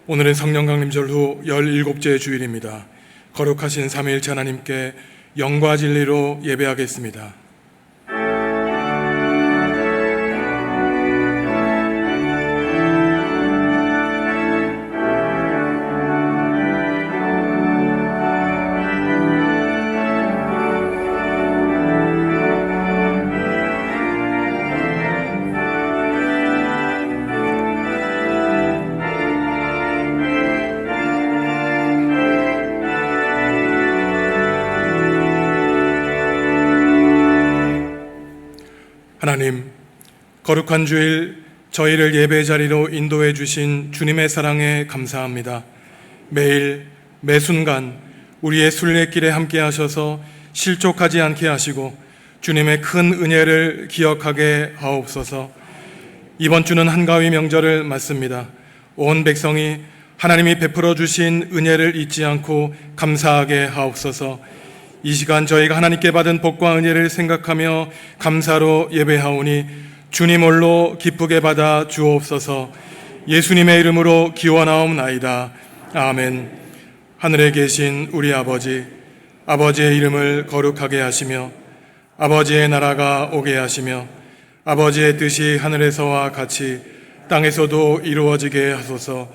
오늘은 성령 강림절 후 17째 주일입니다. 거룩하신 삼위일체 하나님께 영과 진리로 예배하겠습니다. 하나님, 거룩한 주일 저희를 예배 자리로 인도해 주신 주님의 사랑에 감사합니다. 매일 매 순간 우리의 순례길에 함께 하셔서 실족하지 않게 하시고 주님의 큰 은혜를 기억하게 하옵소서. 이번 주는 한가위 명절을 맞습니다. 온 백성이 하나님이 베풀어 주신 은혜를 잊지 않고 감사하게 하옵소서. 이 시간 저희가 하나님께 받은 복과 은혜를 생각하며 감사로 예배하오니 주님 홀로 기쁘게 받아 주옵소서. 예수님의 이름으로 기원하옵나이다. 아멘. 하늘에 계신 우리 아버지, 아버지의 이름을 거룩하게 하시며 아버지의 나라가 오게 하시며 아버지의 뜻이 하늘에서와 같이 땅에서도 이루어지게 하소서.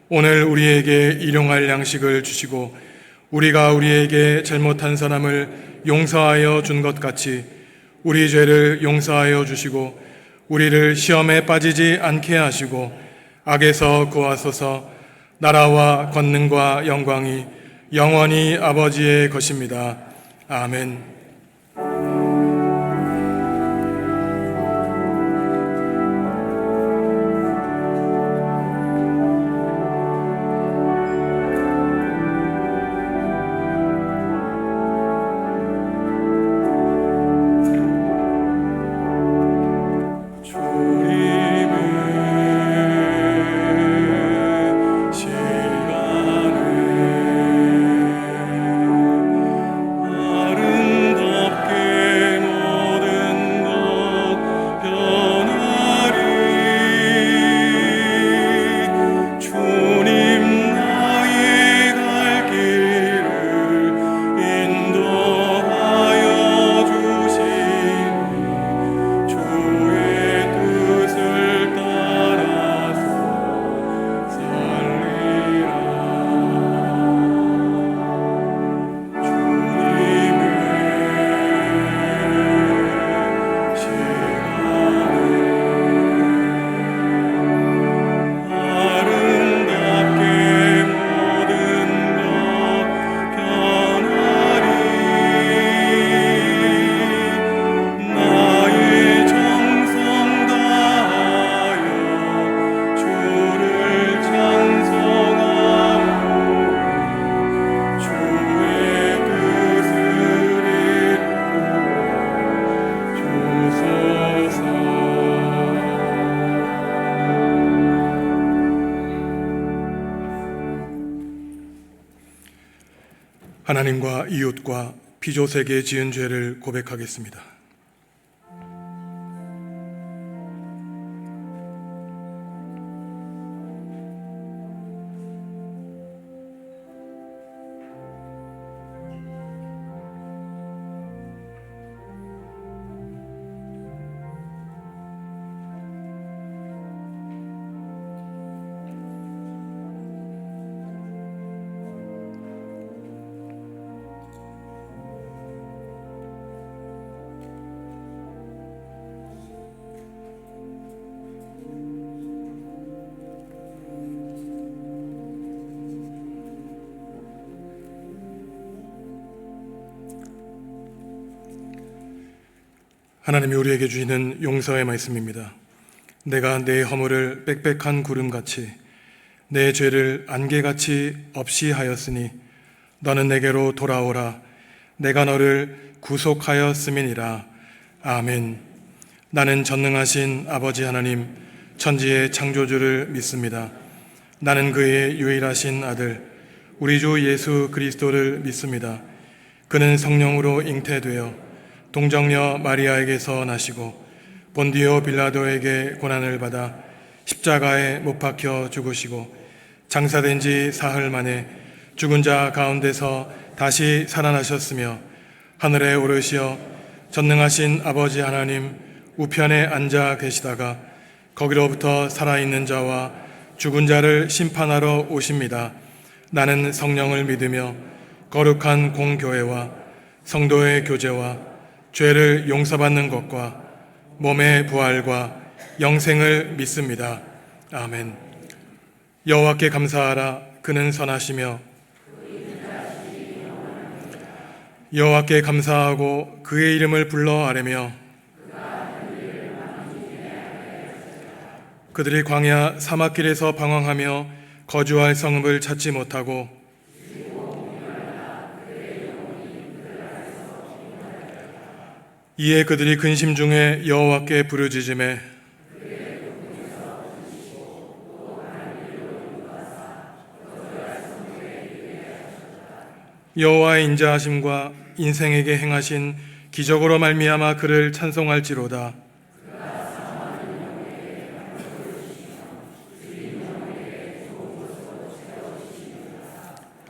오늘 우리에게 일용할 양식을 주시고 우리가 우리에게 잘못한 사람을 용서하여 준 것 같이 우리 죄를 용서하여 주시고 우리를 시험에 빠지지 않게 하시고 악에서 구하소서. 나라와 권능과 영광이 영원히 아버지의 것입니다. 아멘. 하나님과 이웃과 피조세계에 지은 죄를 고백하겠습니다. 하나님이 우리에게 주시는 용서의 말씀입니다. 내가 내 허물을 빽빽한 구름같이 내 죄를 안개같이 없이 하였으니 너는 내게로 돌아오라. 내가 너를 구속하였음이니라. 아멘. 나는 전능하신 아버지 하나님 천지의 창조주를 믿습니다. 나는 그의 유일하신 아들 우리 주 예수 그리스도를 믿습니다. 그는 성령으로 잉태되어 동정녀 마리아에게서 나시고 본디오 빌라도에게 고난을 받아 십자가에 못 박혀 죽으시고 장사된 지 사흘 만에 죽은 자 가운데서 다시 살아나셨으며 하늘에 오르시어 전능하신 아버지 하나님 우편에 앉아 계시다가 거기로부터 살아있는 자와 죽은 자를 심판하러 오십니다. 나는 성령을 믿으며 거룩한 공교회와 성도의 교제와 죄를 용서받는 것과 몸의 부활과 영생을 믿습니다. 아멘. 여호와께 감사하라. 그는 선하시며 여호와께 감사하고 그의 이름을 불러 아뢰며 그들이 광야 사막길에서 방황하며 거주할 성읍을 찾지 못하고 이에 그들이 근심 중에 여호와께 부르짖으매 여호와의 인자하심과 인생에게 행하신 기적으로 말미암아 그를 찬송할지로다.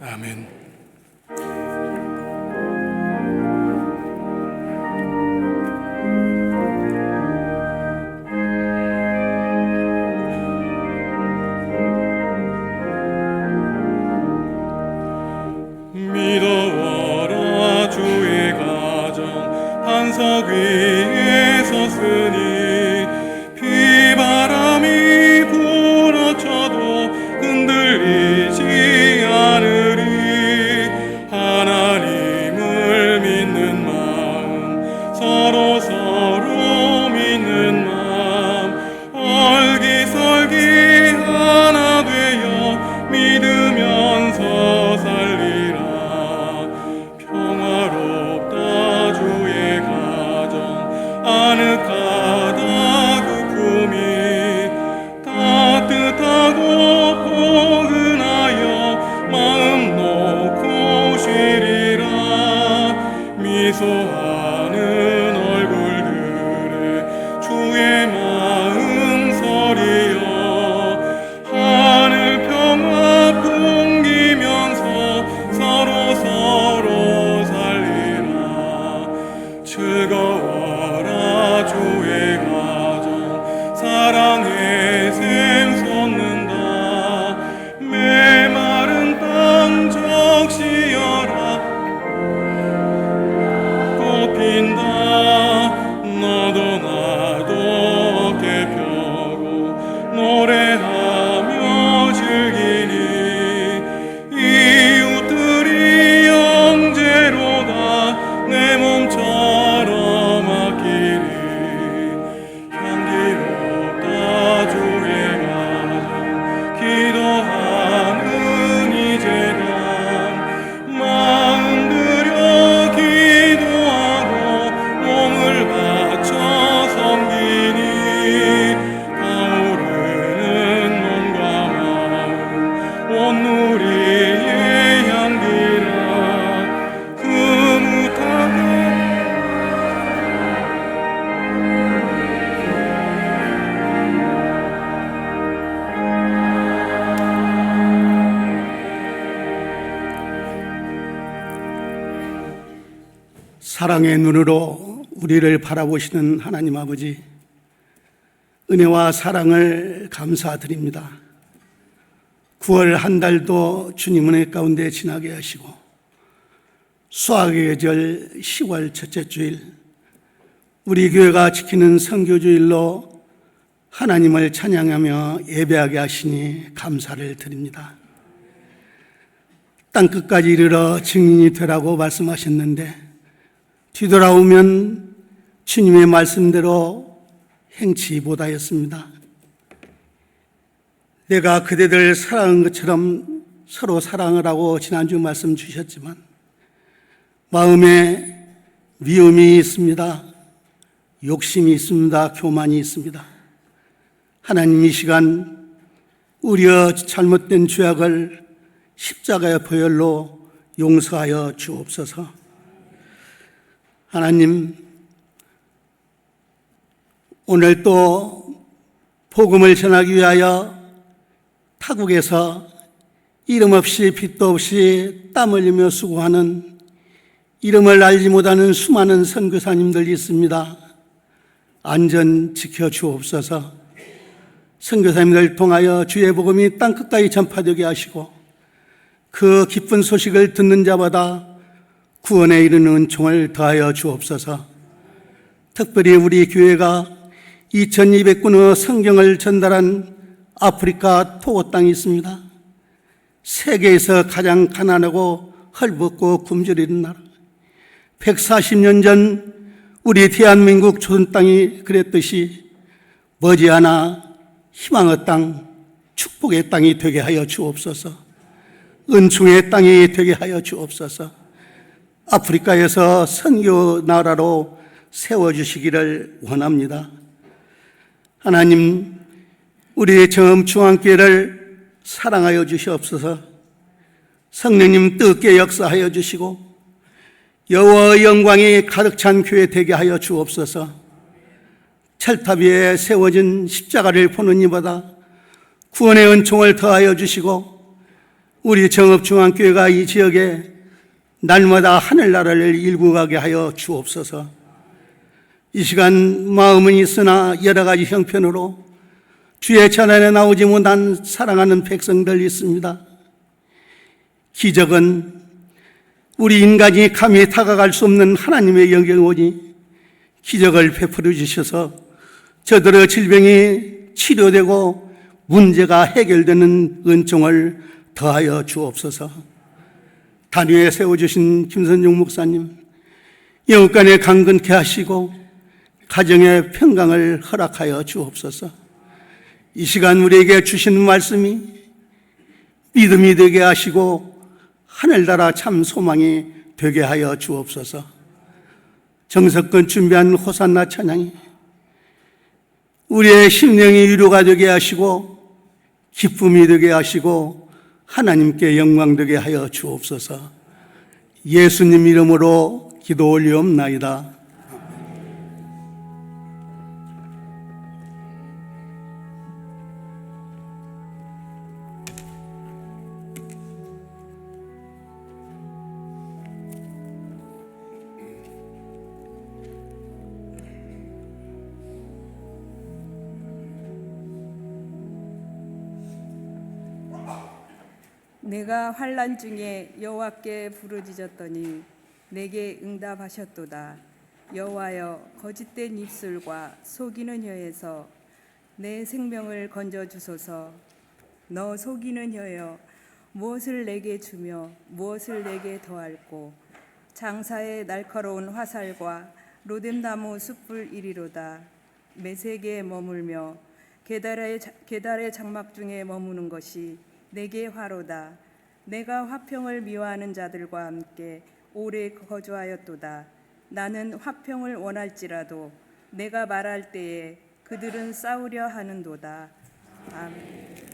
아멘. 믿어와라. 주의 가정 반석 위에 섰으니 비바람이 불어쳐도 흔들리지 않으리. 하나님을 믿는 마음, 서로 믿는 마음, 얼기설기 하나 되어 믿으면서 살리라. 평화롭다 주의 가정, 아늑하다 그 품이, 따뜻하고 포근하여 마음 놓고 쉬리라. 미소하는 얼굴들에 주의 마음 서리여. 하늘 평화 풍기면서 서로 살리라. 즐거워라 주의 가정, 사랑의 샘 솟는다. 메마른 땅 적시어라. 꽃핀다. 너도 나도 어깨 펴고 노래하며 즐기니 이웃들이 형제로다 내 몸처럼 아끼리. 향기롭다 주의 가정, 기도하는 이 제단. 마음 들여 기도하고 몸을 바쳐 섬기니 타오르는 몸과 마음 온누리의 향기라. 흐뭇하게 사랑의 눈으로 우리를 바라보시는 하나님 아버지, 은혜와 사랑을 감사드립니다. 9월 한 달도 주님 은혜 가운데 지나게 하시고 수학의 계절 10월 첫째 주일 우리 교회가 지키는 선교주일로 하나님을 찬양하며 예배하게 하시니 감사를 드립니다. 땅끝까지 이르러 증인이 되라고 말씀하셨는데 뒤돌아오면 주님의 말씀대로 행치 못하였습니다. 내가 그대들 사랑한 것처럼 서로 사랑을 하고 지난주 말씀 주셨지만 마음에 미움이 있습니다. 욕심이 있습니다. 교만이 있습니다. 하나님, 이 시간 우리의 잘못된 죄악을 십자가의 보혈로 용서하여 주옵소서. 하나님, 오늘 또 복음을 전하기 위하여 타국에서 이름 없이 빛도 없이 땀 흘리며 수고하는 이름을 알지 못하는 수많은 선교사님들이 있습니다. 안전 지켜주옵소서. 선교사님들 통하여 주의 복음이 땅끝까지 전파되게 하시고 그 기쁜 소식을 듣는 자마다 구원에 이르는 은총을 더하여 주옵소서. 특별히 우리 교회가 2200권의 성경을 전달한 아프리카 토고 땅이 있습니다. 세계에서 가장 가난하고 헐벗고 굶주리는 나라. 140년 전 우리 대한민국 조선 땅이 그랬듯이 머지않아 희망의 땅, 축복의 땅이 되게 하여 주옵소서. 은총의 땅이 되게 하여 주옵소서. 아프리카에서 선교 나라로 세워주시기를 원합니다. 하나님, 우리 정음중앙교회를 사랑하여 주시옵소서. 성령님 뜨겁게 역사하여 주시고 여호와의 영광이 가득 찬 교회 되게 하여 주옵소서. 철탑 위에 세워진 십자가를 보는 이보다 구원의 은총을 더하여 주시고 우리 정읍중앙교회가 이 지역에 날마다 하늘나라를 일구 가게 하여 주옵소서. 이 시간 마음은 있으나 여러 가지 형편으로 주의 전환에 나오지 못한 사랑하는 백성들이 있습니다. 기적은 우리 인간이 감히 다가갈 수 없는 하나님의 영역이오니 기적을 베풀어 주셔서 저들의 질병이 치료되고 문제가 해결되는 은총을 더하여 주옵소서. 단위에 세워주신 김선중 목사님, 영육간에 강건케 하시고 가정의 평강을 허락하여 주옵소서. 이 시간 우리에게 주시는 말씀이 믿음이 되게 하시고 하늘나라 참 소망이 되게 하여 주옵소서. 정석권 준비한 호산나 찬양이 우리의 심령이 위로가 되게 하시고 기쁨이 되게 하시고 하나님께 영광 되게 하여 주옵소서. 예수님 이름으로 기도 올리옵나이다. 내가 환난 중에 여호와께 부르짖었더니 내게 응답하셨도다. 여호와여, 거짓된 입술과 속이는 혀에서 내 생명을 건져 주소서. 너 속이는 혀여, 무엇을 내게 주며 무엇을 내게 더할꼬. 장사의 날카로운 화살과 로뎀나무 숯불 이리로다. 메색에 머물며 계달의 장막 중에 머무는 것이 내게 화로다. 내가 화평을 미워하는 자들과 함께 오래 거주하였도다. 나는 화평을 원할지라도 내가 말할 때에 그들은 싸우려 하는도다. 아멘.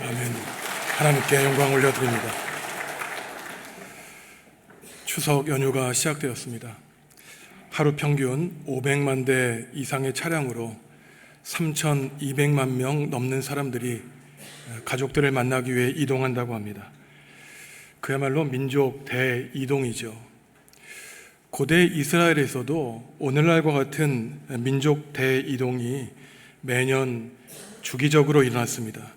아멘. 하나님께 영광 올려드립니다. 추석 연휴가 시작되었습니다. 하루 평균 500만 대 이상의 차량으로 3,200만 명 넘는 사람들이 가족들을 만나기 위해 이동한다고 합니다. 그야말로 민족 대이동이죠. 고대 이스라엘에서도 오늘날과 같은 민족 대이동이 매년 주기적으로 일어났습니다.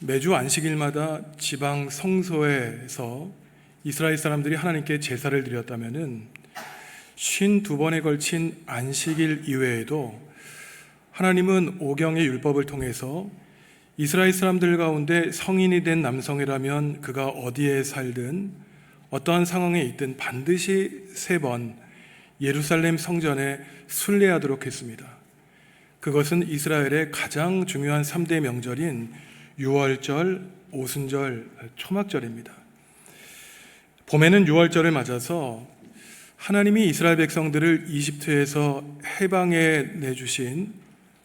매주 안식일마다 지방 성소에서 이스라엘 사람들이 하나님께 제사를 드렸다면은 52번에 걸친 안식일 이외에도 하나님은 오경의 율법을 통해서 이스라엘 사람들 가운데 성인이 된 남성이라면 그가 어디에 살든 어떠한 상황에 있든 반드시 3번 예루살렘 성전에 순례하도록 했습니다. 그것은 이스라엘의 가장 중요한 3대 명절인 유월절, 오순절, 초막절입니다. 봄에는 유월절을 맞아서 하나님이 이스라엘 백성들을 이집트에서 해방해 내주신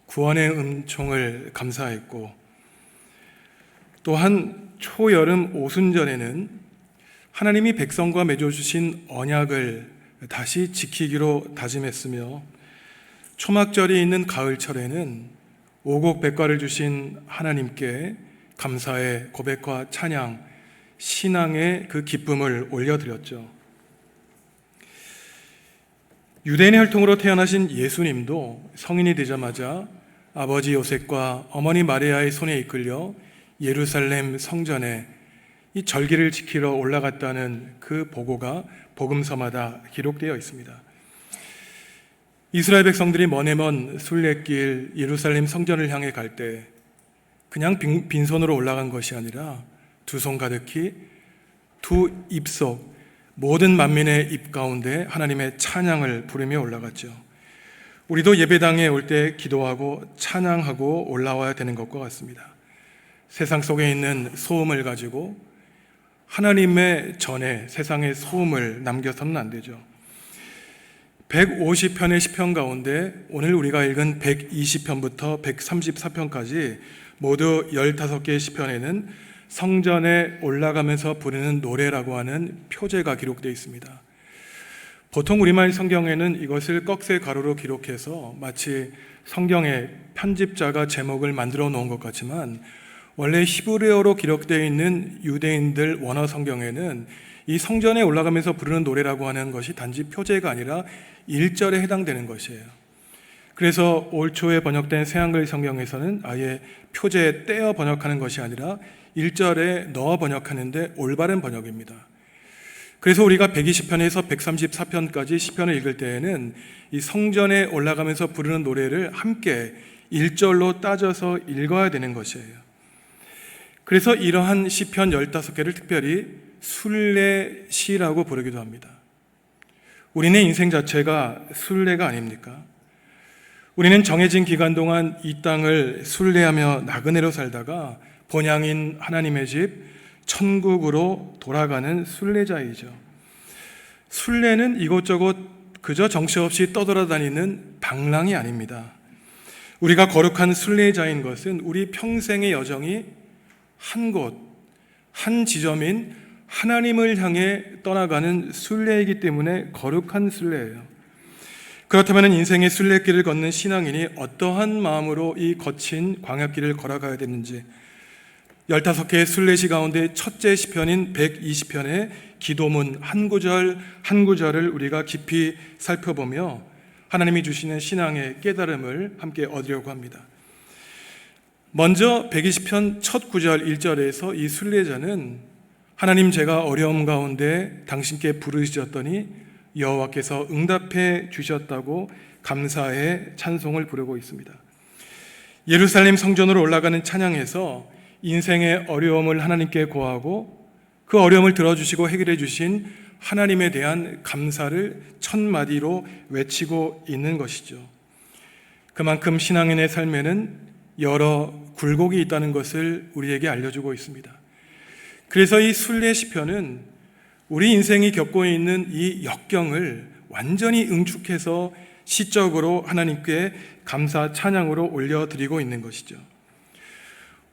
구원의 은총을 감사했고, 또한 초여름 오순절에는 하나님이 백성과 맺어주신 언약을 다시 지키기로 다짐했으며, 초막절이 있는 가을철에는 오곡백과를 주신 하나님께 감사의 고백과 찬양, 신앙의 그 기쁨을 올려드렸죠. 유대인의 혈통으로 태어나신 예수님도 성인이 되자마자 아버지 요셉과 어머니 마리아의 손에 이끌려 예루살렘 성전에 이 절기를 지키러 올라갔다는 그 보고가 복음서마다 기록되어 있습니다. 이스라엘 백성들이 머네먼 순례길 예루살렘 성전을 향해 갈 때 그냥 빈손으로 올라간 것이 아니라 2손 가득히 2 입속 모든 만민의 입 가운데 하나님의 찬양을 부르며 올라갔죠. 우리도 예배당에 올 때 기도하고 찬양하고 올라와야 되는 것과 같습니다. 세상 속에 있는 소음을 가지고 하나님의 전에 세상의 소음을 남겨서는 안 되죠. 150편의 시편 가운데 오늘 우리가 읽은 120편부터 134편까지 모두 15개의 시편에는 성전에 올라가면서 부르는 노래라고 하는 표제가 기록되어 있습니다. 보통 우리말 성경에는 이것을 꺽쇠 가로로 기록해서 마치 성경의 편집자가 제목을 만들어 놓은 것 같지만, 원래 히브리어로 기록되어 있는 유대인들 원어 성경에는 이 성전에 올라가면서 부르는 노래라고 하는 것이 단지 표제가 아니라 1절에 해당되는 것이에요. 그래서 올 초에 번역된 새한글 성경에서는 아예 표제에 떼어 번역하는 것이 아니라 1절에 넣어 번역하는데 올바른 번역입니다. 그래서 우리가 120편에서 134편까지 시편을 읽을 때에는 이 성전에 올라가면서 부르는 노래를 함께 1절로 따져서 읽어야 되는 것이에요. 그래서 이러한 시편 15개를 특별히 순례시라고 부르기도 합니다. 우리는 인생 자체가 순례가 아닙니까? 우리는 정해진 기간 동안 이 땅을 순례하며 나그네로 살다가 본향인 하나님의 집 천국으로 돌아가는 순례자이죠. 순례는 이곳저곳 그저 정처 없이 떠돌아다니는 방랑이 아닙니다. 우리가 거룩한 순례자인 것은 우리 평생의 여정이 한 곳, 한 지점인 하나님을 향해 떠나가는 순례이기 때문에 거룩한 순례예요. 그렇다면 인생의 순례길을 걷는 신앙인이 어떠한 마음으로 이 거친 광야길을 걸어가야 되는지, 15개의 순례시 가운데 첫째 시편인 120편의 기도문 한 구절 한 구절을 우리가 깊이 살펴보며 하나님이 주시는 신앙의 깨달음을 함께 얻으려고 합니다. 먼저 120편 첫 구절 1절에서 이 순례자는 하나님, 제가 어려움 가운데 당신께 부르짖었더니 여호와께서 응답해 주셨다고 감사의 찬송을 부르고 있습니다. 예루살렘 성전으로 올라가는 찬양에서 인생의 어려움을 하나님께 고하고 그 어려움을 들어주시고 해결해 주신 하나님에 대한 감사를 1000마디로 외치고 있는 것이죠. 그만큼 신앙인의 삶에는 여러 굴곡이 있다는 것을 우리에게 알려주고 있습니다. 그래서 이 순례 시편은 우리 인생이 겪고 있는 이 역경을 완전히 응축해서 시적으로 하나님께 감사 찬양으로 올려드리고 있는 것이죠.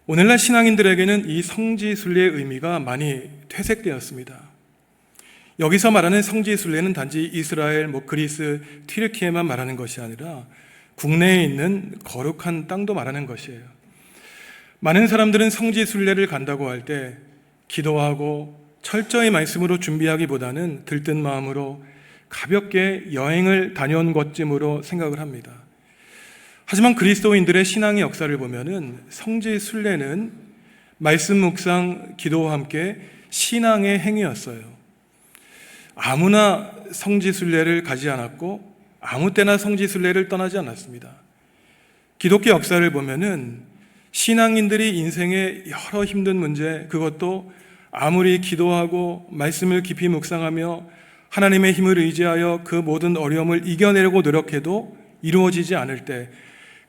오늘날 신앙인들에게는 이 성지순례의 의미가 많이 퇴색되었습니다. 여기서 말하는 성지순례는 단지 이스라엘, 그리스, 튀르키예만 말하는 것이 아니라 국내에 있는 거룩한 땅도 말하는 것이에요. 많은 사람들은 성지순례를 간다고 할 때 기도하고 철저히 말씀으로 준비하기보다는 들뜬 마음으로 가볍게 여행을 다녀온 것쯤으로 생각을 합니다. 하지만 그리스도인들의 신앙의 역사를 보면은 성지순례는 말씀 묵상, 기도와 함께 신앙의 행위였어요. 아무나 성지순례를 가지 않았고 아무 때나 성지순례를 떠나지 않았습니다. 기독교 역사를 보면은 신앙인들이 인생의 여러 힘든 문제, 그것도 아무리 기도하고 말씀을 깊이 묵상하며 하나님의 힘을 의지하여 그 모든 어려움을 이겨내려고 노력해도 이루어지지 않을 때,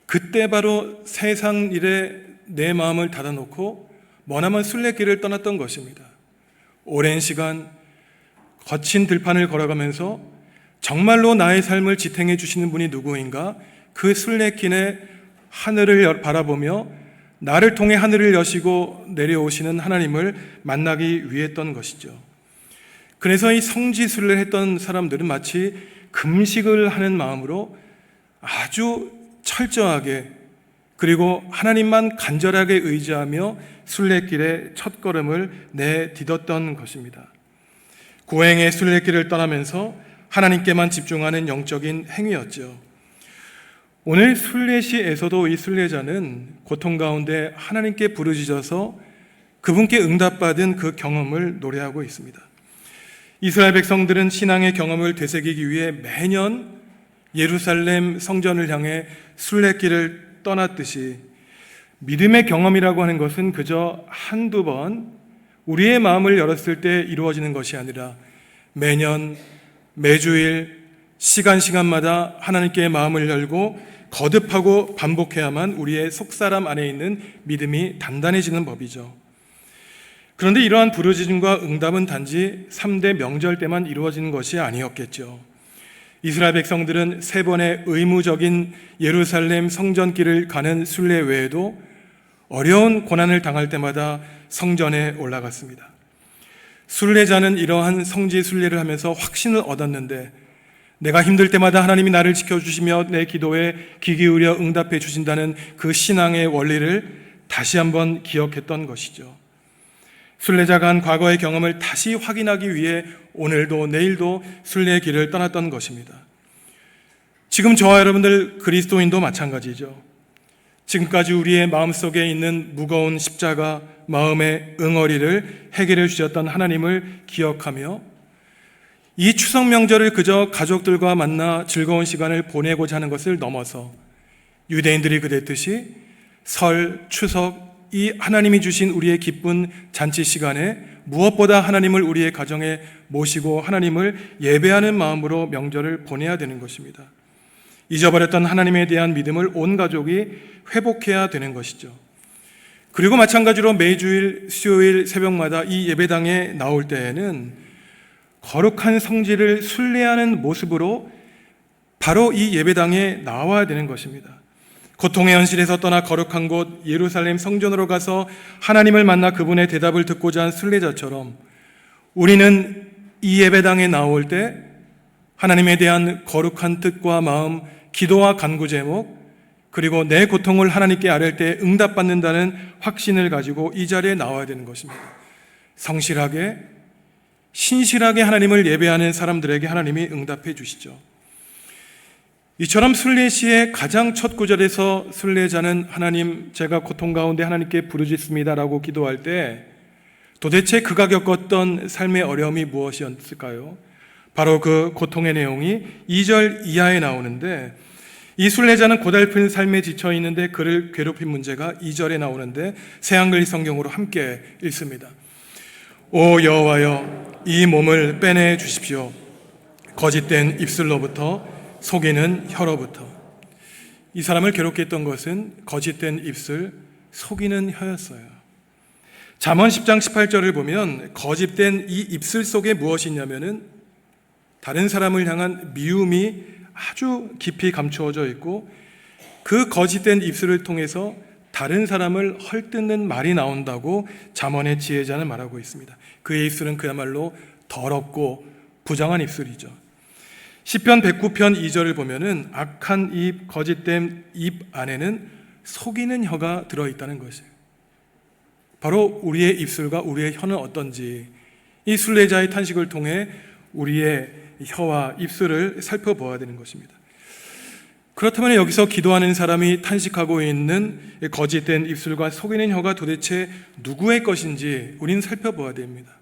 그때 바로 세상 일에 내 마음을 닫아놓고 머나먼 순례길을 떠났던 것입니다. 오랜 시간 거친 들판을 걸어가면서 정말로 나의 삶을 지탱해 주시는 분이 누구인가, 그 순례길에 하늘을 바라보며 나를 통해 하늘을 여시고 내려오시는 하나님을 만나기 위했던 것이죠. 그래서 이 성지순례를 했던 사람들은 마치 금식을 하는 마음으로 아주 철저하게, 그리고 하나님만 간절하게 의지하며 순례길의 첫걸음을 내딛었던 것입니다. 고행의 순례길을 떠나면서 하나님께만 집중하는 영적인 행위였죠. 오늘 순례시에서도 이 순례자는 고통 가운데 하나님께 부르짖어서 그분께 응답받은 그 경험을 노래하고 있습니다. 이스라엘 백성들은 신앙의 경험을 되새기기 위해 매년 예루살렘 성전을 향해 순례길을 떠났듯이 믿음의 경험이라고 하는 것은 그저 한두 번 우리의 마음을 열었을 때 이루어지는 것이 아니라 매년, 매주일, 시간마다 하나님께 마음을 열고 거듭하고 반복해야만 우리의 속사람 안에 있는 믿음이 단단해지는 법이죠. 그런데 이러한 부르짖음과 응답은 단지 3대 명절 때만 이루어지는 것이 아니었겠죠. 이스라엘 백성들은 3번의 의무적인 예루살렘 성전길을 가는 순례 외에도 어려운 고난을 당할 때마다 성전에 올라갔습니다. 순례자는 이러한 성지 순례를 하면서 확신을 얻었는데, 내가 힘들 때마다 하나님이 나를 지켜주시며 내 기도에 귀 기울여 응답해 주신다는 그 신앙의 원리를 다시 한번 기억했던 것이죠. 순례자가 한 과거의 경험을 다시 확인하기 위해 오늘도 내일도 순례의 길을 떠났던 것입니다. 지금 저와 여러분들 그리스도인도 마찬가지죠. 지금까지 우리의 마음속에 있는 무거운 십자가, 마음의 응어리를 해결해 주셨던 하나님을 기억하며 이 추석 명절을 그저 가족들과 만나 즐거운 시간을 보내고자 하는 것을 넘어서 유대인들이 그랬듯이 설, 추석, 이 하나님이 주신 우리의 기쁜 잔치 시간에 무엇보다 하나님을 우리의 가정에 모시고 하나님을 예배하는 마음으로 명절을 보내야 되는 것입니다. 잊어버렸던 하나님에 대한 믿음을 온 가족이 회복해야 되는 것이죠. 그리고 마찬가지로 매주일 수요일 새벽마다 이 예배당에 나올 때에는 거룩한 성지를 순례하는 모습으로 바로 이 예배당에 나와야 되는 것입니다. 고통의 현실에서 떠나 거룩한 곳 예루살렘 성전으로 가서 하나님을 만나 그분의 대답을 듣고자 한 순례자처럼 우리는 이 예배당에 나올 때 하나님에 대한 거룩한 뜻과 마음, 기도와 간구 제목, 그리고 내 고통을 하나님께 아뢰을 때 응답받는다는 확신을 가지고 이 자리에 나와야 되는 것입니다. 성실하게, 신실하게 하나님을 예배하는 사람들에게 하나님이 응답해 주시죠. 이처럼 순례시의 가장 첫 구절에서 순례자는 하나님, 제가 고통 가운데 하나님께 부르짖습니다라고 기도할 때 도대체 그가 겪었던 삶의 어려움이 무엇이었을까요? 바로 그 고통의 내용이 2절 이하에 나오는데, 이 순례자는 고달픈 삶에 지쳐 있는데 그를 괴롭힌 문제가 2절에 나오는데 새한글 성경으로 함께 읽습니다. 오 여호와여, 이 몸을 빼내 주십시오. 거짓된 입술로부터, 속이는 혀로부터. 이 사람을 괴롭게 했던 것은 거짓된 입술, 속이는 혀였어요. 잠언 10장 18절을 보면 거짓된 이 입술 속에 무엇이 있냐면은 다른 사람을 향한 미움이 아주 깊이 감추어져 있고, 그 거짓된 입술을 통해서 다른 사람을 헐뜯는 말이 나온다고 잠언의 지혜자는 말하고 있습니다. 그의 입술은 그야말로 더럽고 부정한 입술이죠. 시편 109편 2절을 보면은 악한 입, 거짓된 입 안에는 속이는 혀가 들어있다는 것이에요. 바로 우리의 입술과 우리의 혀는 어떤지 이 순례자의 탄식을 통해 우리의 혀와 입술을 살펴보아야 되는 것입니다. 그렇다면 여기서 기도하는 사람이 탄식하고 있는 거짓된 입술과 속이는 혀가 도대체 누구의 것인지 우리는 살펴보아야 됩니다.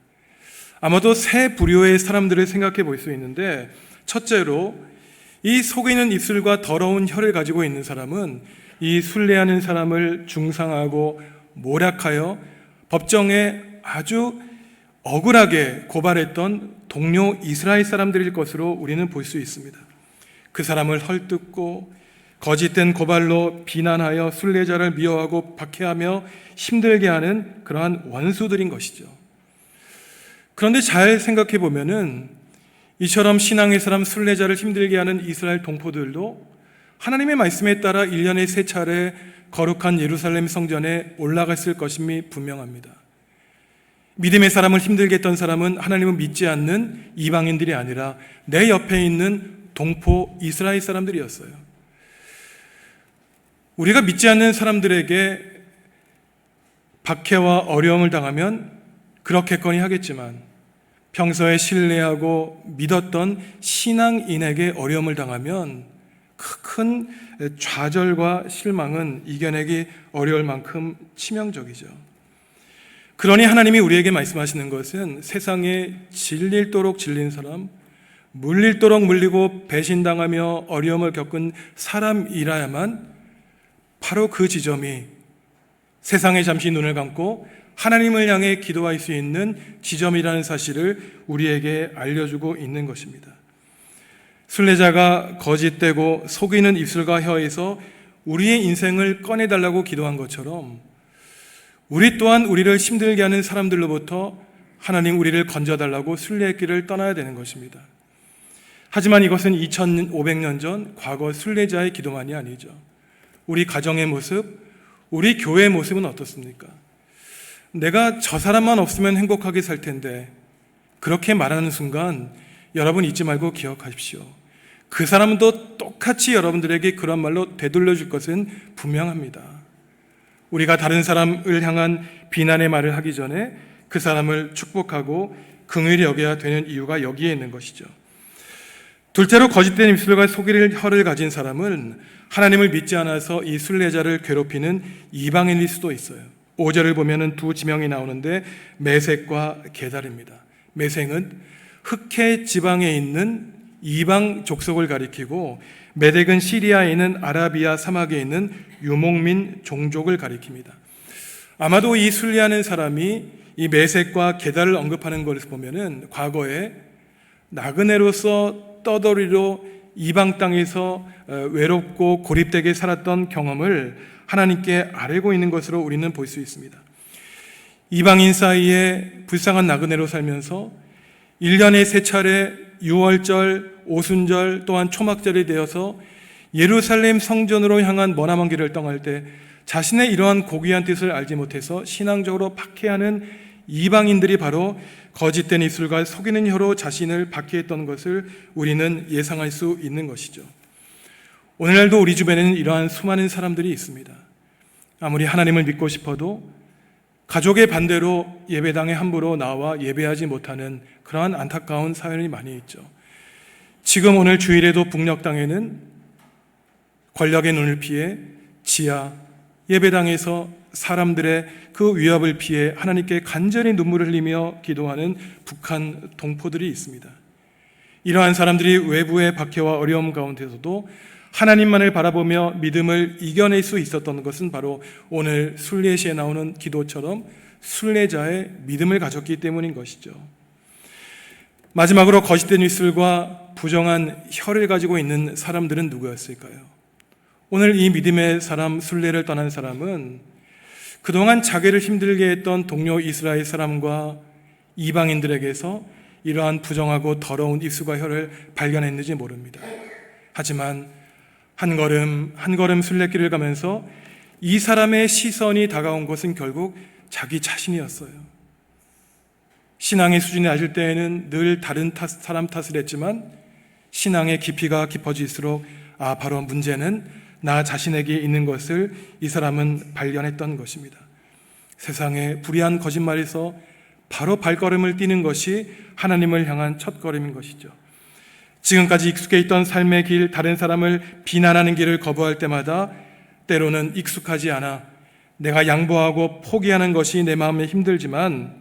아마도 세 부류의 사람들을 생각해 볼 수 있는데, 첫째로 이 속이는 입술과 더러운 혀를 가지고 있는 사람은 이 순례하는 사람을 중상하고 모략하여 법정에 아주 억울하게 고발했던 동료 이스라엘 사람들일 것으로 우리는 볼 수 있습니다. 그 사람을 헐뜯고 거짓된 고발로 비난하여 순례자를 미워하고 박해하며 힘들게 하는 그러한 원수들인 것이죠. 그런데 잘 생각해 보면은 이처럼 신앙의 사람 순례자를 힘들게 하는 이스라엘 동포들도 하나님의 말씀에 따라 1년에 3차례 거룩한 예루살렘 성전에 올라갔을 것임이 분명합니다. 믿음의 사람을 힘들게 했던 사람은 하나님을 믿지 않는 이방인들이 아니라 내 옆에 있는 동포 이스라엘 사람들이었어요. 우리가 믿지 않는 사람들에게 박해와 어려움을 당하면 그렇겠거니 하겠지만, 평소에 신뢰하고 믿었던 신앙인에게 어려움을 당하면 큰 좌절과 실망은 이겨내기 어려울 만큼 치명적이죠. 그러니 하나님이 우리에게 말씀하시는 것은 세상에 질릴도록 질린 사람, 물릴도록 물리고 배신당하며 어려움을 겪은 사람이라야만 바로 그 지점이 세상에 잠시 눈을 감고 하나님을 향해 기도할 수 있는 지점이라는 사실을 우리에게 알려주고 있는 것입니다. 순례자가 거짓되고 속이는 입술과 혀에서 우리의 인생을 꺼내달라고 기도한 것처럼 우리 또한 우리를 힘들게 하는 사람들로부터 하나님 우리를 건져달라고 순례의 길을 떠나야 되는 것입니다. 하지만 이것은 2500년 전 과거 순례자의 기도만이 아니죠. 우리 가정의 모습, 우리 교회의 모습은 어떻습니까? 내가 저 사람만 없으면 행복하게 살 텐데, 그렇게 말하는 순간 여러분 잊지 말고 기억하십시오. 그 사람도 똑같이 여러분들에게 그런 말로 되돌려 줄 것은 분명합니다. 우리가 다른 사람을 향한 비난의 말을 하기 전에 그 사람을 축복하고 긍휼히 여겨야 되는 이유가 여기에 있는 것이죠. 둘째로 거짓된 입술과 속이는 혀를 가진 사람은 하나님을 믿지 않아서 이 순례자를 괴롭히는 이방인일 수도 있어요. 5절을 보면은 두 지명이 나오는데 메색과 게달입니다. 메색은 흑해 지방에 있는 이방 족속을 가리키고, 메덱은 시리아에 있는 아라비아 사막에 있는 유목민 종족을 가리킵니다. 아마도 이 순례하는 사람이 이 메색과 게달을 언급하는 것을 보면은 과거에 나그네로서 떠돌이로 이방 땅에서 외롭고 고립되게 살았던 경험을 하나님께 아뢰고 있는 것으로 우리는 볼 수 있습니다. 이방인 사이에 불쌍한 나그네로 살면서 1년에 3차례 유월절, 오순절 또한 초막절이 되어서 예루살렘 성전으로 향한 머나먼 길을 떠날 때 자신의 이러한 고귀한 뜻을 알지 못해서 신앙적으로 박해하는 이방인들이 바로 거짓된 입술과 속이는 혀로 자신을 박해했던 것을 우리는 예상할 수 있는 것이죠. 오늘날도 우리 주변에는 이러한 수많은 사람들이 있습니다. 아무리 하나님을 믿고 싶어도 가족의 반대로 예배당에 함부로 나와 예배하지 못하는 그러한 안타까운 사연이 많이 있죠. 지금 오늘 주일에도 북녘 땅에는 권력의 눈을 피해 지하 예배당에서 사람들의 그 위협을 피해 하나님께 간절히 눈물을 흘리며 기도하는 북한 동포들이 있습니다. 이러한 사람들이 외부의 박해와 어려움 가운데서도 하나님만을 바라보며 믿음을 이겨낼 수 있었던 것은 바로 오늘 순례시에 나오는 기도처럼 순례자의 믿음을 가졌기 때문인 것이죠. 마지막으로 거짓된 입술과 부정한 혀를 가지고 있는 사람들은 누구였을까요? 오늘 이 믿음의 사람, 순례를 떠난 사람은 그동안 자기를 힘들게 했던 동료 이스라엘 사람과 이방인들에게서 이러한 부정하고 더러운 입술과 혀를 발견했는지 모릅니다. 하지만 한 걸음 한 걸음 순례길을 가면서 이 사람의 시선이 다가온 것은 결국 자기 자신이었어요. 신앙의 수준이 낮을 때에는 늘 다른 사람 탓을 했지만 신앙의 깊이가 깊어질수록 바로 문제는 나 자신에게 있는 것을 이 사람은 발견했던 것입니다. 세상의 불의한 거짓말에서 바로 발걸음을 띄는 것이 하나님을 향한 첫걸음인 것이죠. 지금까지 익숙해 있던 삶의 길, 다른 사람을 비난하는 길을 거부할 때마다 때로는 익숙하지 않아 내가 양보하고 포기하는 것이 내 마음에 힘들지만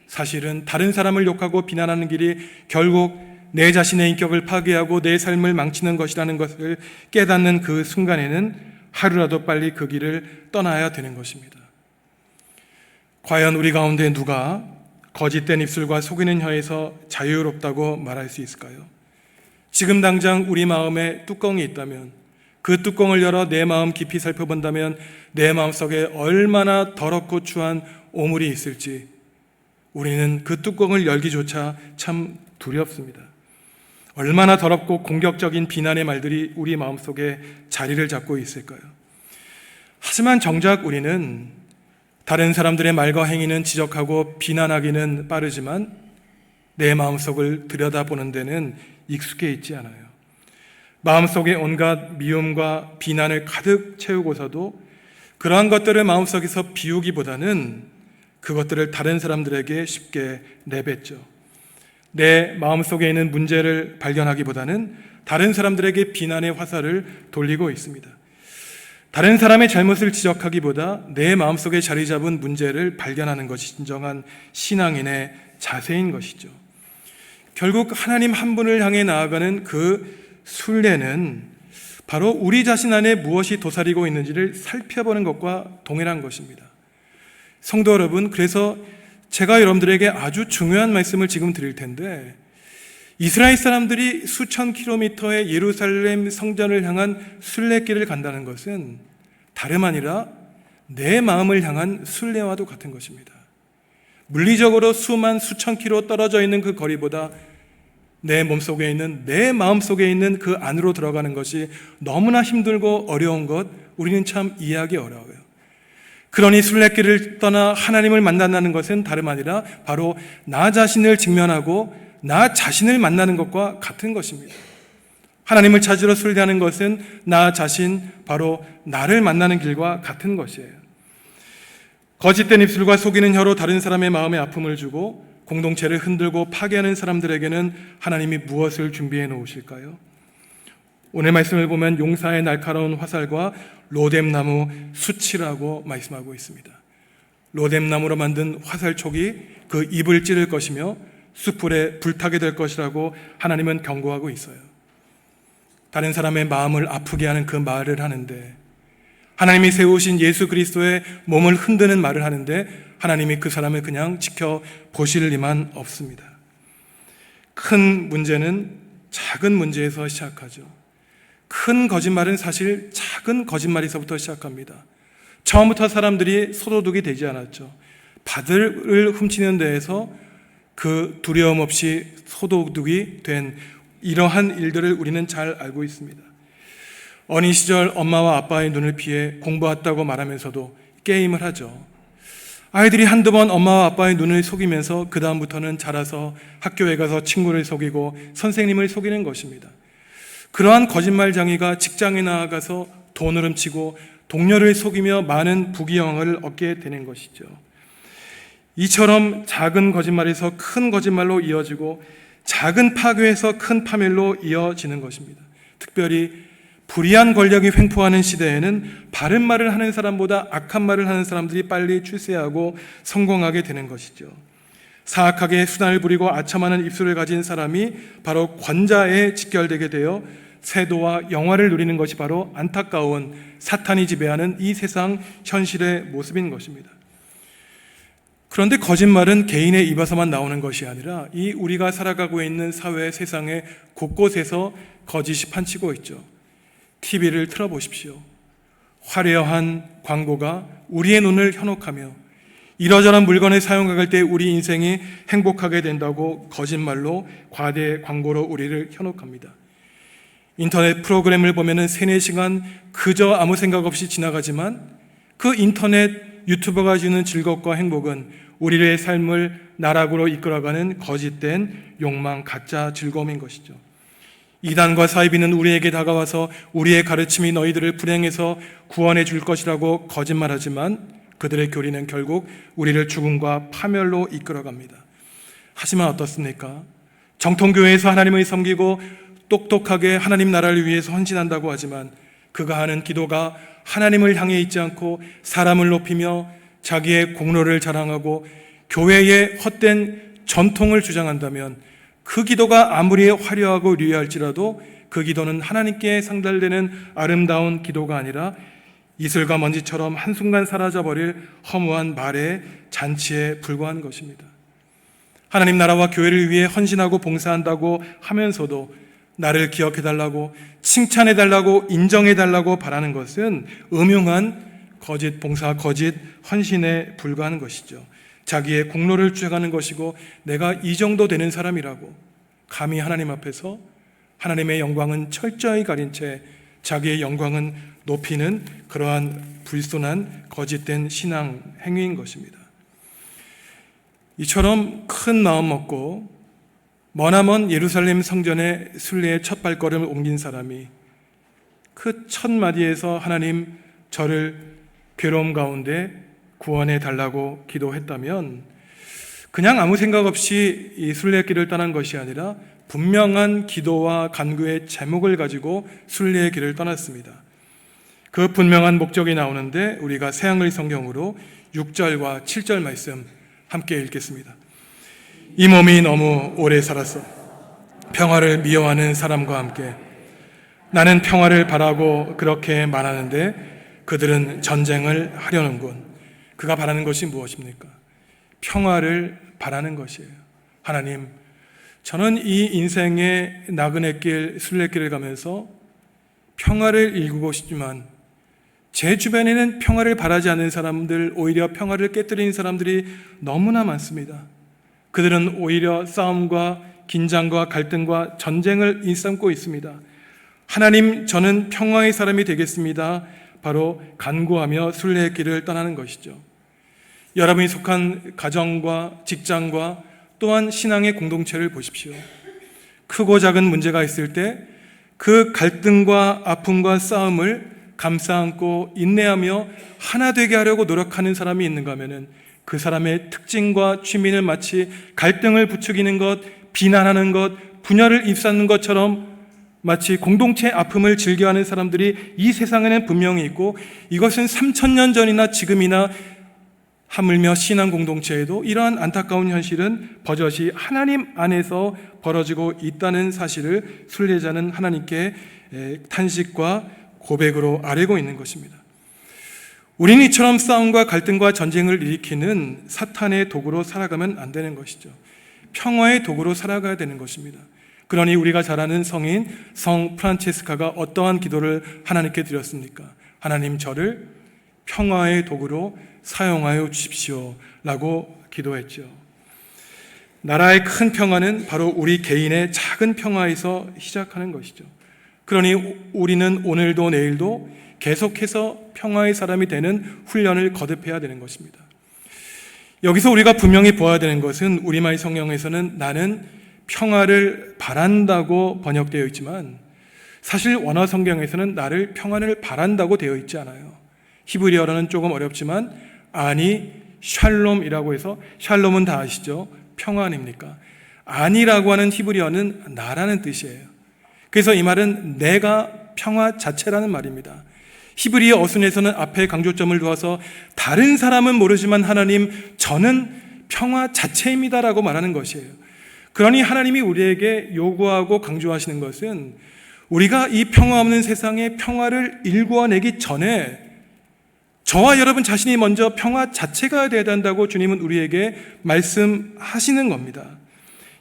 사실은 다른 사람을 욕하고 비난하는 길이 결국 내 자신의 인격을 파괴하고 내 삶을 망치는 것이라는 것을 깨닫는 그 순간에는 하루라도 빨리 그 길을 떠나야 되는 것입니다. 과연 우리 가운데 누가 거짓된 입술과 속이는 혀에서 자유롭다고 말할 수 있을까요? 지금 당장 우리 마음에 뚜껑이 있다면 그 뚜껑을 열어 내 마음 깊이 살펴본다면 내 마음속에 얼마나 더럽고 추한 오물이 있을지 우리는 그 뚜껑을 열기조차 참 두렵습니다. 얼마나 더럽고 공격적인 비난의 말들이 우리 마음속에 자리를 잡고 있을까요? 하지만 정작 우리는 다른 사람들의 말과 행위는 지적하고 비난하기는 빠르지만 내 마음속을 들여다보는 데는 익숙해 있지 않아요. 마음속에 온갖 미움과 비난을 가득 채우고서도 그러한 것들을 마음속에서 비우기보다는 그것들을 다른 사람들에게 쉽게 내뱉죠. 내 마음속에 있는 문제를 발견하기보다는 다른 사람들에게 비난의 화살을 돌리고 있습니다. 다른 사람의 잘못을 지적하기보다 내 마음속에 자리 잡은 문제를 발견하는 것이 진정한 신앙인의 자세인 것이죠. 결국 하나님 한 분을 향해 나아가는 그 순례는 바로 우리 자신 안에 무엇이 도사리고 있는지를 살펴보는 것과 동일한 것입니다. 성도 여러분, 그래서 제가 여러분들에게 아주 중요한 말씀을 지금 드릴 텐데, 이스라엘 사람들이 수천 킬로미터의 예루살렘 성전을 향한 순례길을 간다는 것은 다름 아니라 내 마음을 향한 순례와도 같은 것입니다. 물리적으로 수천 킬로 떨어져 있는 그 거리보다 내 몸속에 있는, 내 마음속에 있는 그 안으로 들어가는 것이 너무나 힘들고 어려운 것, 우리는 참 이해하기 어려워요. 그러니 순례길을 떠나 하나님을 만난다는 것은 다름 아니라 바로 나 자신을 직면하고 나 자신을 만나는 것과 같은 것입니다. 하나님을 찾으러 순례하는 것은 나 자신, 바로 나를 만나는 길과 같은 것이에요. 거짓된 입술과 속이는 혀로 다른 사람의 마음에 아픔을 주고 공동체를 흔들고 파괴하는 사람들에게는 하나님이 무엇을 준비해 놓으실까요? 오늘 말씀을 보면 용사의 날카로운 화살과 로뎀나무 수치라고 말씀하고 있습니다. 로뎀나무로 만든 화살촉이 그 입을 찌를 것이며 숯불에 불타게 될 것이라고 하나님은 경고하고 있어요. 다른 사람의 마음을 아프게 하는 그 말을 하는데, 하나님이 세우신 예수 그리스도의 몸을 흔드는 말을 하는데 하나님이 그 사람을 그냥 지켜보실 리만 없습니다. 큰 문제는 작은 문제에서 시작하죠. 큰 거짓말은 사실 작은 거짓말에서부터 시작합니다. 처음부터 사람들이 소도둑이 되지 않았죠. 바들을 훔치는 데에서 그 두려움 없이 소도둑이 된 이러한 일들을 우리는 잘 알고 있습니다. 어린 시절 엄마와 아빠의 눈을 피해 공부했다고 말하면서도 게임을 하죠. 아이들이 한두 번 엄마와 아빠의 눈을 속이면서 그 다음부터는 자라서 학교에 가서 친구를 속이고 선생님을 속이는 것입니다. 그러한 거짓말쟁이가 직장에 나아가서 돈을 훔치고 동료를 속이며 많은 부귀영화를 얻게 되는 것이죠. 이처럼 작은 거짓말에서 큰 거짓말로 이어지고 작은 파괴에서 큰 파멸로 이어지는 것입니다. 특별히 불의한 권력이 횡포하는 시대에는 바른 말을 하는 사람보다 악한 말을 하는 사람들이 빨리 출세하고 성공하게 되는 것이죠. 사악하게 수단을 부리고 아첨하는 입술을 가진 사람이 바로 권자에 직결되게 되어 세도와 영화를 누리는 것이 바로 안타까운 사탄이 지배하는 이 세상 현실의 모습인 것입니다. 그런데 거짓말은 개인의 입에서만 나오는 것이 아니라 이 우리가 살아가고 있는 사회 세상의 곳곳에서 거짓이 판치고 있죠. TV를 틀어보십시오. 화려한 광고가 우리의 눈을 현혹하며 이러저런 물건을 사용할 때 우리 인생이 행복하게 된다고 거짓말로 과대 광고로 우리를 현혹합니다. 인터넷 프로그램을 보면 3-4시간 그저 아무 생각 없이 지나가지만 그 인터넷 유튜버가 주는 즐겁과 행복은 우리의 삶을 나락으로 이끌어가는 거짓된 욕망, 가짜 즐거움인 것이죠. 이단과 사이비는 우리에게 다가와서 우리의 가르침이 너희들을 불행해서 구원해 줄 것이라고 거짓말하지만 그들의 교리는 결국 우리를 죽음과 파멸로 이끌어갑니다. 하지만 어떻습니까? 정통교회에서 하나님을 섬기고 똑똑하게 하나님 나라를 위해서 헌신한다고 하지만 그가 하는 기도가 하나님을 향해 있지 않고 사람을 높이며 자기의 공로를 자랑하고 교회의 헛된 전통을 주장한다면 그 기도가 아무리 화려하고 류할지라도 그 기도는 하나님께 상달되는 아름다운 기도가 아니라 이슬과 먼지처럼 한순간 사라져버릴 허무한 말의 잔치에 불과한 것입니다. 하나님 나라와 교회를 위해 헌신하고 봉사한다고 하면서도 나를 기억해달라고, 칭찬해달라고, 인정해달라고 바라는 것은 음흉한 거짓 봉사, 거짓 헌신에 불과한 것이죠. 자기의 공로를 주장하는 것이고 내가 이 정도 되는 사람이라고 감히 하나님 앞에서 하나님의 영광은 철저히 가린 채 자기의 영광은 높이는 그러한 불순한 거짓된 신앙 행위인 것입니다. 이처럼 큰 마음 먹고 머나먼 예루살렘 성전에 순례의 첫 발걸음을 옮긴 사람이 그 첫 마디에서 하나님 저를 괴로움 가운데 구원해 달라고 기도했다면 그냥 아무 생각 없이 이 순례길을 떠난 것이 아니라 분명한 기도와 간구의 제목을 가지고 순례의 길을 떠났습니다. 그 분명한 목적이 나오는데 우리가 새한글 성경으로 6절과 7절 말씀 함께 읽겠습니다. 이 몸이 너무 오래 살았어. 평화를 미워하는 사람과 함께 나는 평화를 바라고 그렇게 말하는데 그들은 전쟁을 하려는군. 그가 바라는 것이 무엇입니까? 평화를 바라는 것이에요. 하나님, 저는 이 인생의 나그네 길, 순례길을 가면서 평화를 일구고 싶지만 제 주변에는 평화를 바라지 않는 사람들, 오히려 평화를 깨뜨리는 사람들이 너무나 많습니다. 그들은 오히려 싸움과 긴장과 갈등과 전쟁을 일삼고 있습니다. 하나님, 저는 평화의 사람이 되겠습니다. 바로 간구하며 순례의 길을 떠나는 것이죠. 여러분이 속한 가정과 직장과 또한 신앙의 공동체를 보십시오. 크고 작은 문제가 있을 때 그 갈등과 아픔과 싸움을 감싸 안고 인내하며 하나 되게 하려고 노력하는 사람이 있는가 하면은 그 사람의 특징과 취미는 마치 갈등을 부추기는 것, 비난하는 것, 분열을 입사하는 것처럼 마치 공동체의 아픔을 즐겨하는 사람들이 이 세상에는 분명히 있고 이것은 3000년 전이나 지금이나 하물며 신앙 공동체에도 이러한 안타까운 현실은 버젓이 하나님 안에서 벌어지고 있다는 사실을 순례자는 하나님께 탄식과 고백으로 아뢰고 있는 것입니다. 우리는 이처럼 싸움과 갈등과 전쟁을 일으키는 사탄의 도구로 살아가면 안 되는 것이죠. 평화의 도구로 살아가야 되는 것입니다. 그러니 우리가 잘 아는 성인 성 프란체스카가 어떠한 기도를 하나님께 드렸습니까? 하나님, 저를 평화의 도구로 사용하여 주십시오 라고 기도했죠. 나라의 큰 평화는 바로 우리 개인의 작은 평화에서 시작하는 것이죠. 그러니 우리는 오늘도 내일도 계속해서 평화의 사람이 되는 훈련을 거듭해야 되는 것입니다. 여기서 우리가 분명히 보아야 되는 것은 우리말 성경에서는 나는 평화를 바란다고 번역되어 있지만 사실 원어 성경에서는 나를 평화를 바란다고 되어 있지 않아요. 히브리어로는 조금 어렵지만 아니 샬롬이라고 해서, 샬롬은 다 아시죠? 평화 아닙니까? 아니라고 하는 히브리어는 나라는 뜻이에요. 그래서 이 말은 내가 평화 자체라는 말입니다. 히브리어 어순에서는 앞에 강조점을 두어서 다른 사람은 모르지만 하나님, 저는 평화 자체입니다라고 말하는 것이에요. 그러니 하나님이 우리에게 요구하고 강조하시는 것은 우리가 이 평화 없는 세상에 평화를 일구어내기 전에 저와 여러분 자신이 먼저 평화 자체가 되어야 한다고 주님은 우리에게 말씀하시는 겁니다.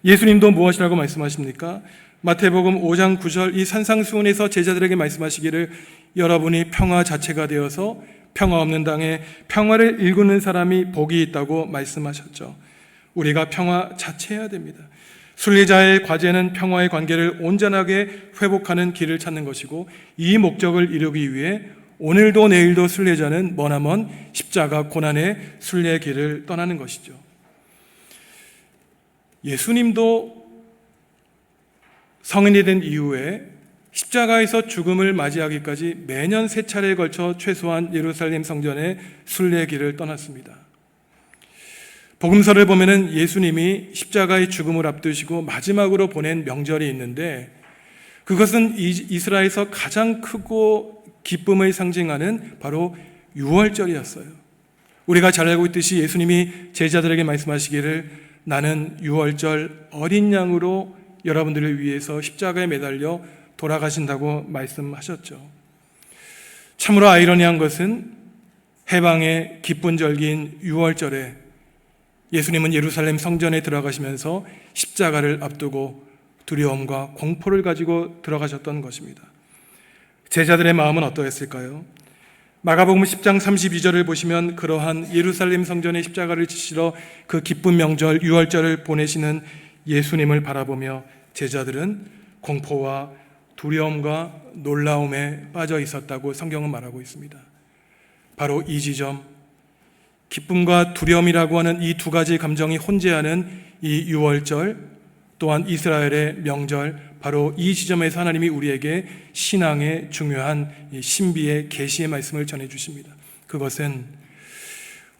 예수님도 무엇이라고 말씀하십니까? 마태복음 5장 9절 이 산상수훈에서 제자들에게 말씀하시기를 여러분이 평화 자체가 되어서 평화 없는 땅에 평화를 일구는 사람이 복이 있다고 말씀하셨죠. 우리가 평화 자체여야 됩니다. 순례자의 과제는 평화의 관계를 온전하게 회복하는 길을 찾는 것이고 이 목적을 이루기 위해 오늘도 내일도 순례자는 머나먼 십자가 고난의 순례 길을 떠나는 것이죠. 예수님도 성인이 된 이후에 십자가에서 죽음을 맞이하기까지 매년 3차례에 걸쳐 최소한 예루살렘 성전의 순례 길을 떠났습니다. 복음서를 보면은 예수님이 십자가의 죽음을 앞두시고 마지막으로 보낸 명절이 있는데, 그것은 이스라엘에서 가장 크고 기쁨을 상징하는 바로 유월절이었어요. 우리가 잘 알고 있듯이 예수님이 제자들에게 말씀하시기를 나는 유월절 어린 양으로 여러분들을 위해서 십자가에 매달려 돌아가신다고 말씀하셨죠. 참으로 아이러니한 것은 해방의 기쁜 절기인 유월절에 예수님은 예루살렘 성전에 들어가시면서 십자가를 앞두고 두려움과 공포를 가지고 들어가셨던 것입니다. 제자들의 마음은 어떠했을까요? 마가복음 10장 32절을 보시면 그러한 예루살렘 성전의 십자가를 지시러 그 기쁜 명절 유월절을 보내시는 예수님을 바라보며 제자들은 공포와 두려움과 놀라움에 빠져 있었다고 성경은 말하고 있습니다. 바로 이 지점, 기쁨과 두려움이라고 하는 이 두 가지 감정이 혼재하는 이 유월절, 또한 이스라엘의 명절, 바로 이 지점에서 하나님이 우리에게 신앙의 중요한 신비의 계시의 말씀을 전해주십니다. 그것은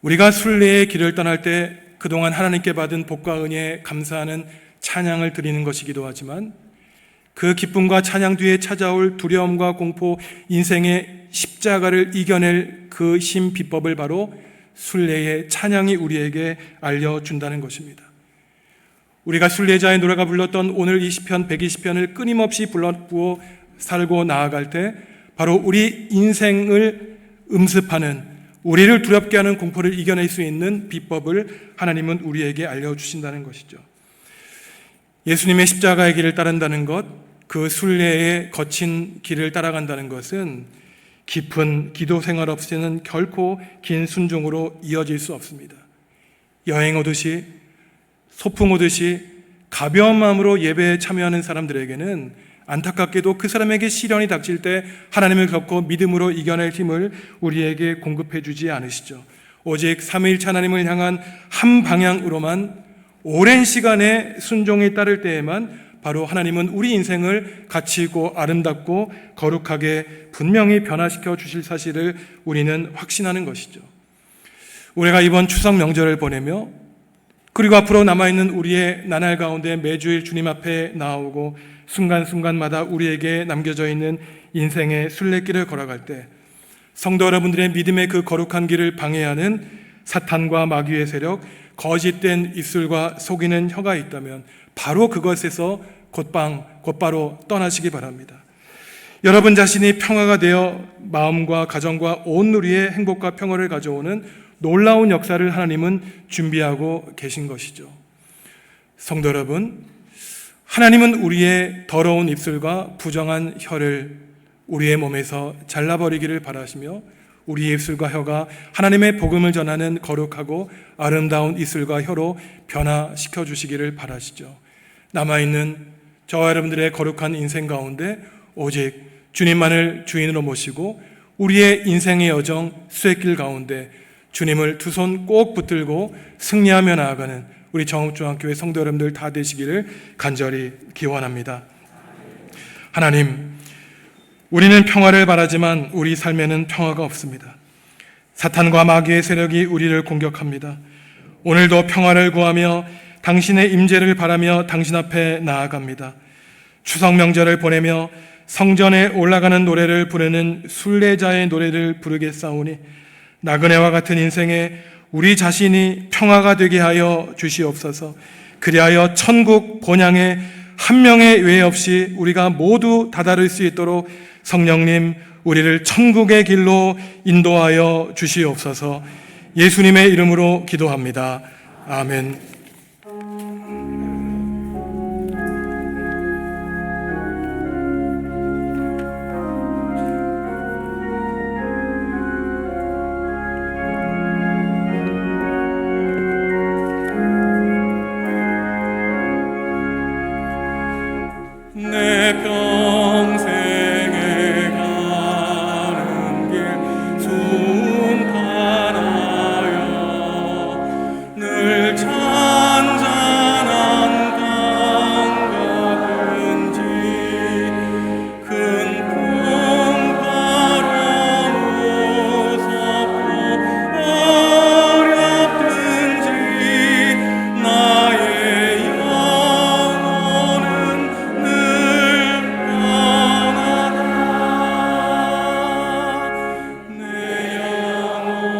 우리가 순례의 길을 떠날 때 그동안 하나님께 받은 복과 은혜에 감사하는 찬양을 드리는 것이기도 하지만, 그 기쁨과 찬양 뒤에 찾아올 두려움과 공포, 인생의 십자가를 이겨낼 그 신 비법을 바로 순례의 찬양이 우리에게 알려준다는 것입니다. 우리가 순례자의 노래가 불렀던 오늘 이 시편 120편을 끊임없이 불러부어 살고 나아갈 때 바로 우리 인생을 음습하는, 우리를 두렵게 하는 공포를 이겨낼 수 있는 비법을 하나님은 우리에게 알려주신다는 것이죠. 예수님의 십자가의 길을 따른다는 것, 그 순례의 거친 길을 따라간다는 것은 깊은 기도 생활 없이는 결코 긴 순종으로 이어질 수 없습니다. 여행 오듯이, 소풍 오듯이 가벼운 마음으로 예배에 참여하는 사람들에게는 안타깝게도 그 사람에게 시련이 닥칠 때 하나님을 겪고 믿음으로 이겨낼 힘을 우리에게 공급해 주지 않으시죠. 오직 삼위일체 하나님을 향한 한 방향으로만 오랜 시간의 순종에 따를 때에만 바로 하나님은 우리 인생을 가치 있고 아름답고 거룩하게 분명히 변화시켜 주실 사실을 우리는 확신하는 것이죠. 우리가 이번 추석 명절을 보내며 그리고 앞으로 남아있는 우리의 나날 가운데 매주일 주님 앞에 나오고 순간순간마다 우리에게 남겨져 있는 인생의 순례길을 걸어갈 때 성도 여러분들의 믿음의 그 거룩한 길을 방해하는 사탄과 마귀의 세력, 거짓된 입술과 속이는 혀가 있다면 바로 그것에서 곧바로 떠나시기 바랍니다. 여러분 자신이 평화가 되어 마음과 가정과 온 누리의 행복과 평화를 가져오는 놀라운 역사를 하나님은 준비하고 계신 것이죠. 성도 여러분, 하나님은 우리의 더러운 입술과 부정한 혀를 우리의 몸에서 잘라버리기를 바라시며 우리의 입술과 혀가 하나님의 복음을 전하는 거룩하고 아름다운 입술과 혀로 변화시켜 주시기를 바라시죠. 남아있는 저와 여러분들의 거룩한 인생 가운데 오직 주님만을 주인으로 모시고 우리의 인생의 여정 수행길 가운데 주님을 두 손 꼭 붙들고 승리하며 나아가는 우리 정읍중앙교회 성도 여러분들 다 되시기를 간절히 기원합니다. 하나님, 우리는 평화를 바라지만 우리 삶에는 평화가 없습니다. 사탄과 마귀의 세력이 우리를 공격합니다. 오늘도 평화를 구하며 당신의 임재를 바라며 당신 앞에 나아갑니다. 추석 명절을 보내며 성전에 올라가는 노래를 부르는 순례자의 노래를 부르겠사오니 나그네와 같은 인생에 우리 자신이 평화가 되게 하여 주시옵소서. 그리하여 천국 본향에 한 명의 외 없이 우리가 모두 다다를 수 있도록 성령님 우리를 천국의 길로 인도하여 주시옵소서. 예수님의 이름으로 기도합니다. 아멘. 내 평생에 가는 길 늘 찬잔한 강과 근지 큰 풍파로 무섭고 어렵든지 나의 영혼은 늘 평안하다. 내 영혼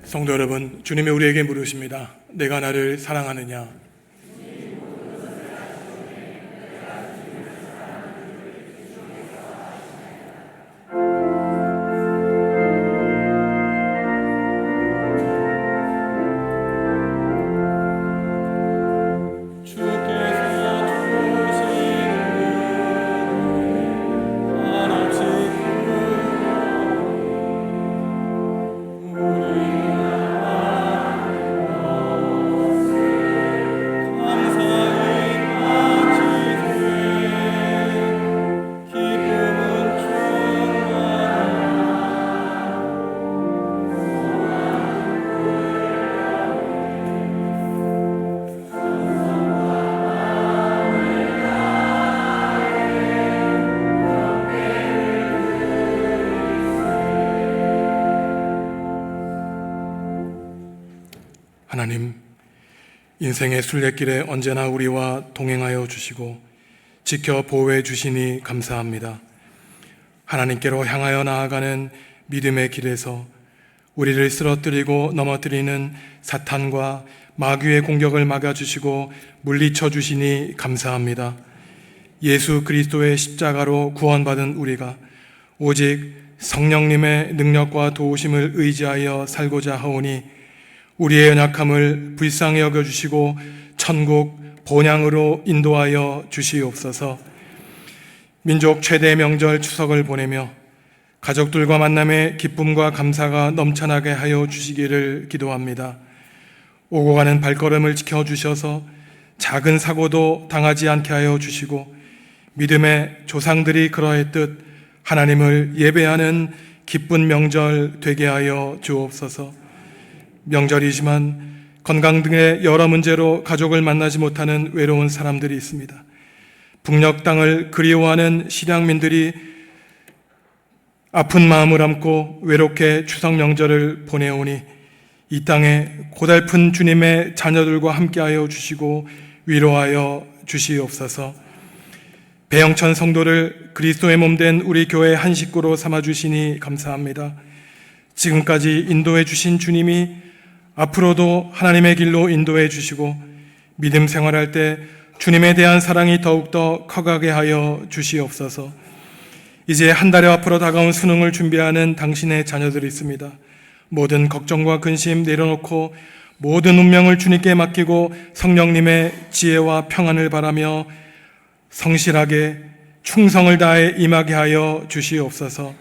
성도 여러분, 주님이 우리에게 물으십니다. 내가 나를 사랑하느냐? 하나님, 인생의 순례길에 언제나 우리와 동행하여 주시고 지켜 보호해 주시니 감사합니다. 하나님께로 향하여 나아가는 믿음의 길에서 우리를 쓰러뜨리고 넘어뜨리는 사탄과 마귀의 공격을 막아주시고 물리쳐 주시니 감사합니다. 예수 그리스도의 십자가로 구원받은 우리가 오직 성령님의 능력과 도우심을 의지하여 살고자 하오니 우리의 연약함을 불쌍히 여겨주시고 천국 본향으로 인도하여 주시옵소서. 민족 최대 명절 추석을 보내며 가족들과 만남의 기쁨과 감사가 넘쳐나게 하여 주시기를 기도합니다. 오고 가는 발걸음을 지켜주셔서 작은 사고도 당하지 않게 하여 주시고 믿음의 조상들이 그러했듯 하나님을 예배하는 기쁜 명절 되게 하여 주옵소서. 명절이지만 건강 등의 여러 문제로 가족을 만나지 못하는 외로운 사람들이 있습니다. 북녘 땅을 그리워하는 실향민들이 아픈 마음을 안고 외롭게 추석 명절을 보내오니 이 땅에 고달픈 주님의 자녀들과 함께하여 주시고 위로하여 주시옵소서. 배영천 성도를 그리스도의 몸된 우리 교회 한 식구로 삼아주시니 감사합니다. 지금까지 인도해 주신 주님이 앞으로도 하나님의 길로 인도해 주시고 믿음 생활할 때 주님에 대한 사랑이 더욱더 커가게 하여 주시옵소서. 이제 한 달여 앞으로 다가온 수능을 준비하는 당신의 자녀들이 있습니다. 모든 걱정과 근심 내려놓고 모든 운명을 주님께 맡기고 성령님의 지혜와 평안을 바라며 성실하게 충성을 다해 임하게 하여 주시옵소서.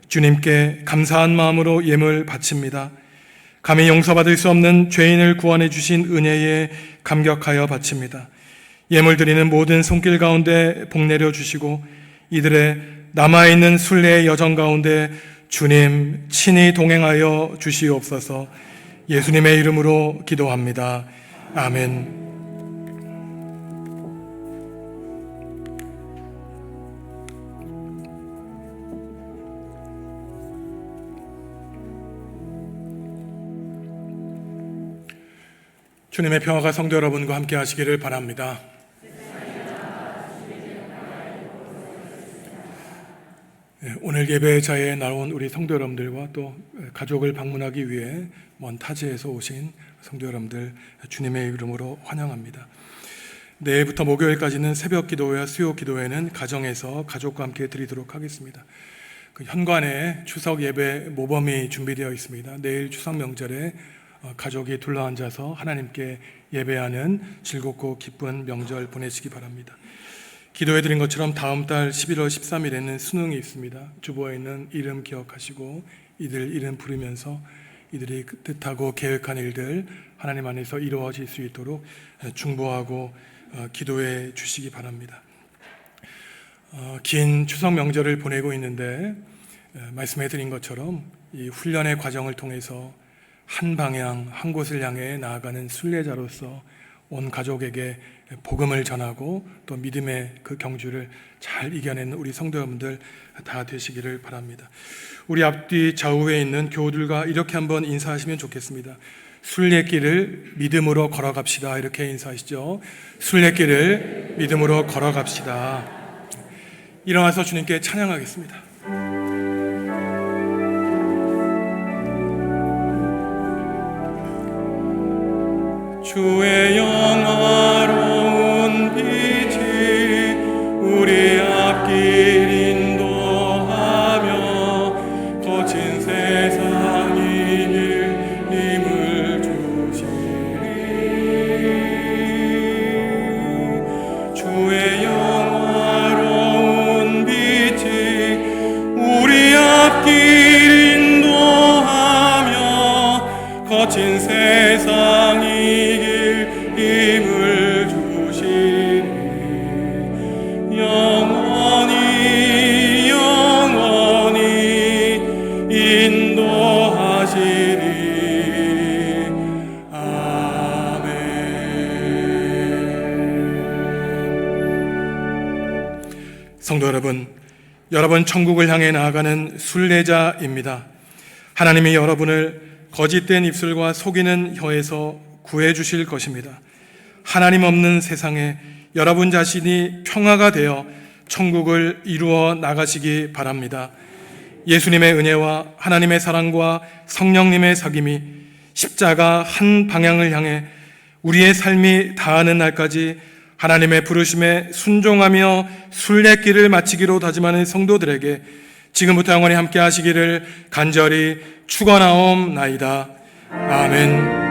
주님께 감사한 마음으로 예물 바칩니다. 감히 용서받을 수 없는 죄인을 구원해 주신 은혜에 감격하여 바칩니다. 예물 드리는 모든 손길 가운데 복 내려 주시고 이들의 남아있는 순례의 여정 가운데 주님 친히 동행하여 주시옵소서. 예수님의 이름으로 기도합니다. 아멘. 주님의 평화가 성도 여러분과 함께 하시기를 바랍니다. 오늘 예배자에 나온 우리 성도 여러분들과 또 가족을 방문하기 위해 먼 타지에서 오신 성도 여러분들 주님의 이름으로 환영합니다. 내일부터 목요일까지는 새벽 기도회와 수요 기도회는 가정에서 가족과 함께 드리도록 하겠습니다. 그 현관에 추석 예배 모범이 준비되어 있습니다. 내일 추석 명절에 가족이 둘러앉아서 하나님께 예배하는 즐겁고 기쁜 명절 보내시기 바랍니다. 기도해드린 것처럼 다음 달 11월 13일에는 수능이 있습니다. 주보에 있는 이름 기억하시고 이들 이름 부르면서 이들이 뜻하고 계획한 일들 하나님 안에서 이루어질 수 있도록 중보하고 기도해 주시기 바랍니다. 긴 추석 명절을 보내고 있는데 말씀해드린 것처럼 이 훈련의 과정을 통해서 한 방향, 한 곳을 향해 나아가는 순례자로서 온 가족에게 복음을 전하고 또 믿음의 그 경주를 잘 이겨내는 우리 성도 여러분들 다 되시기를 바랍니다. 우리 앞뒤 좌우에 있는 교우들과 이렇게 한번 인사하시면 좋겠습니다. 순례길을 믿음으로 걸어갑시다. 이렇게 인사하시죠. 순례길을 믿음으로 걸어갑시다. 일어나서 주님께 찬양하겠습니다. 주의 영화로운 빛이 우리 앞길 인도하며 거친 세상 이길 힘을 주시리. 주의 영화로운 빛이 우리 앞길 인도하며 거친 세상 힘을 주시리. 영원히 영원히 인도하시리. 아멘. 성도 여러분, 여러분 천국을 향해 나아가는 순례자입니다. 하나님이 여러분을 거짓된 입술과 속이는 혀에서 구해 주실 것입니다. 하나님 없는 세상에 여러분 자신이 평화가 되어 천국을 이루어 나가시기 바랍니다. 예수님의 은혜와 하나님의 사랑과 성령님의 사귐이 십자가 한 방향을 향해 우리의 삶이 다하는 날까지 하나님의 부르심에 순종하며 순례길을 마치기로 다짐하는 성도들에게 지금부터 영원히 함께 하시기를 간절히 축원하옵나이다. 아멘.